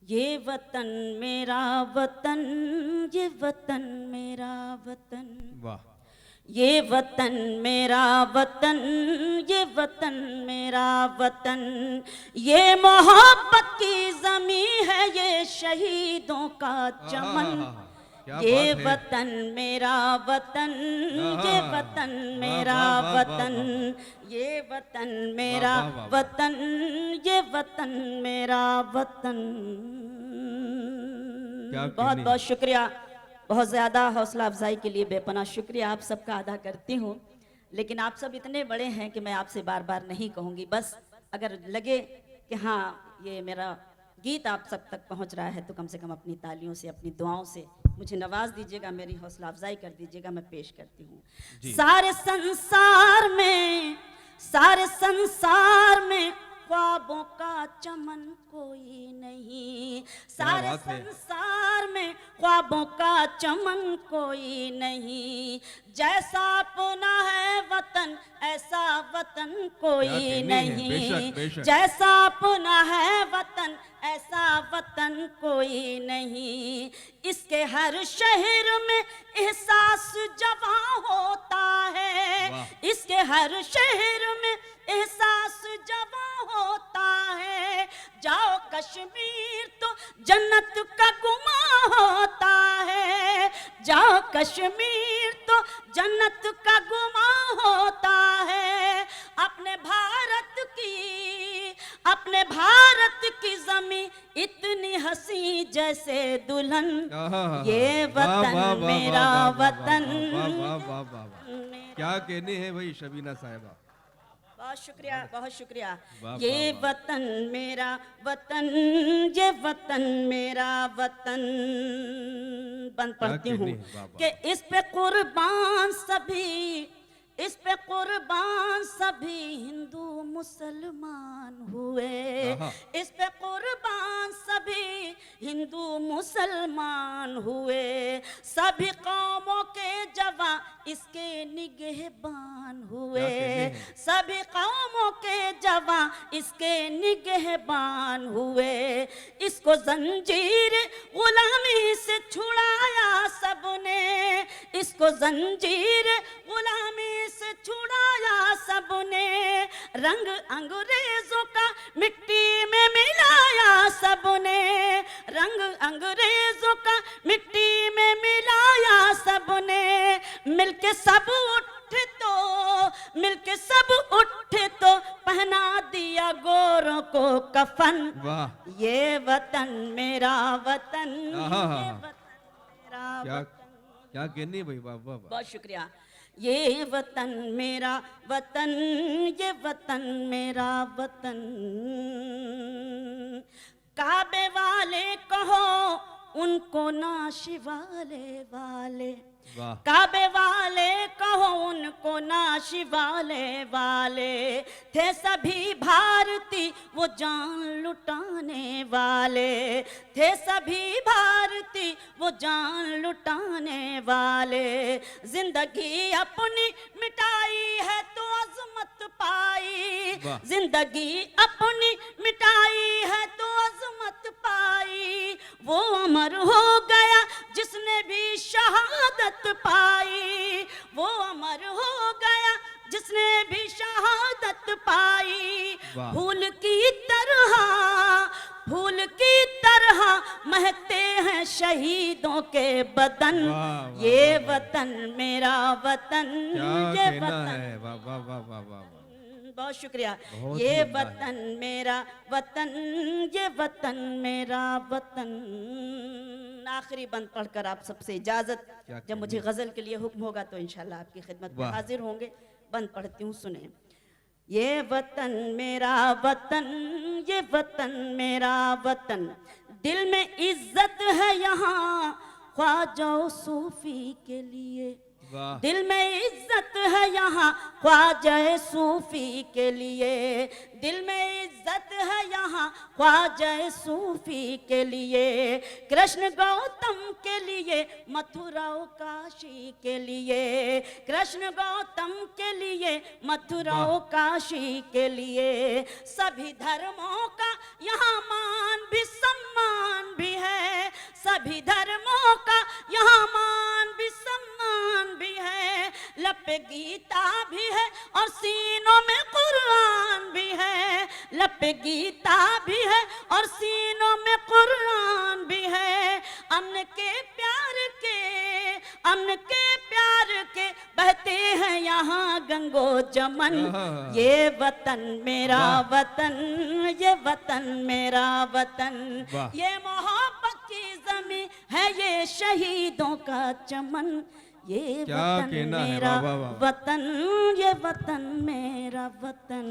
ये वतन मेरा वतन, ये वतन मेरा वतन, वाह। ये वतन मेरा वतन, ये वतन मेरा वतन, ये मोहब्बत की जमी है, ये शहीदों का चमन। क्या ये बात है। वतन मेरा वतन, ये वतन मेरा वतन, ये वतन मेरा वतन, ये वतन मेरा वतन। बहुत बहुत शुक्रिया, बहुत ज़्यादा हौसला अफजाई के लिए बेपनाह शुक्रिया आप सबका अदा करती हूँ। लेकिन आप सब इतने बड़े हैं कि मैं आपसे बार बार नहीं कहूँगी। बस अगर लगे कि हाँ ये मेरा गीत आप सब तक पहुँच रहा है तो कम से कम अपनी तालियों से, अपनी दुआओं से मुझे नवाज दीजिएगा, मेरी हौसला अफजाई कर दीजिएगा। मैं पेश करती हूँ। सारे संसार में ख्वाबों का चमन कोई नहीं, सारे संसार में ख्वाबों का चमन कोई नहीं, जैसा अपना है वतन ऐसा वतन कोई नहीं, जैसा अपना है वतन ऐसा वतन कोई नहीं। इसके हर शहर में एहसास जवां होता है, इसके हर शहर में एहसास जवां होता है। जाओ कश्मीर तो जन्नत का गुमा होता है, जाओ कश्मीर तो जन्नत का गुमा होता है। अपने भारत की जमी इतनी हंसी जैसे दुल्हन, ये वतन मेरा वतन। क्या कहने हैं भाई शबीना साहिबा। बहुत शुक्रिया, बहुत शुक्रिया। ये वतन मेरा वतन, ये वतन मेरा वतन। बंद पढ़ती हूँ कि इस पे कुर्बान सभी हिंदू मुसलमान हुए, इस पे कुर्बान सभी हिंदू मुसलमान हुए। सभी कौमों के जवां इसके निगहबान हुए, सभी कौमों के जवां इसके निगहबान हुए। इसको जंजीर गुलामी से छुड़ाया सबने, इसको जंजीर गुलामी से छुड़ाया सबने। रंग अंग्रेजों का मिट्टी में मिलाया सबने, रंग अंग्रेजों का मिट्टी में मिलाया सबने। मिलके सब उठे तो पहना दिया गोरों को कफन। ये वतन मेरा वतन, ये वतन मेरा वतन। क्या कहनी भाई। वाह वाह, बहुत शुक्रिया। ये वतन मेरा वतन, ये वतन मेरा वतन। काबे वाले कहो उनको नाश वाले, काबे वाले कहो उनको नाश वाले। थे सभी भारती वो जान लुटाने वाले, थे सभी भारती वो जान लुटाने वाले। जिंदगी अपनी मिटाई है तो अजमत पाई, जिंदगी अपनी मिटाई है तो अजमत पाई। वो अमर हो गया जिसने भी शहादत पाई, वो अमर हो गया जिसने भी शहादत पाई। फूल की तरह महकते हैं शहीदों के बदन। ये वतन मेरा वतन, ये वतन। बहुत शुक्रिया। ये वतन मेरा वतन, ये वतन मेरा वतन। आखिरी बंद पढ़कर आप सबसे इजाजत, जब मुझे गजल के लिए हुक्म होगा तो इंशाल्लाह आपकी खिदमत में हाजिर होंगे। बंद पढ़ती हूँ, सुने। ये वतन मेरा वतन, ये वतन मेरा वतन, दिल में इज्जत है यहाँ ख्वाजा सूफी के लिए, दिल में इज्जत है यहाँ ख्वाजा सूफी के लिए, दिल में इज्जत है यहाँ ख्वाजा सूफी के लिए। कृष्ण गौतम के लिए, मथुरा काशी के लिए, कृष्ण गौतम के लिए, मथुरा काशी के लिए। सभी धर्मों का यहाँ मान भी सम्मान सभी धर्मों का यहाँ मान भी सम्मान भी है, लब पे गीता भी है और सीनों में कुरान भी है, लब पे गीता भी है और सीनों में कुरान भी है। अमन के प्यार के बहते हैं यहाँ गंगो जमन, ये वतन मेरा वतन, ये वतन मेरा वतन, वाह। ये मोहब्बत की जमीन है, ये शहीदों का चमन, ये क्या वतन कहना है, मेरा वाह, वाह, वाह। वतन, ये वतन मेरा वतन।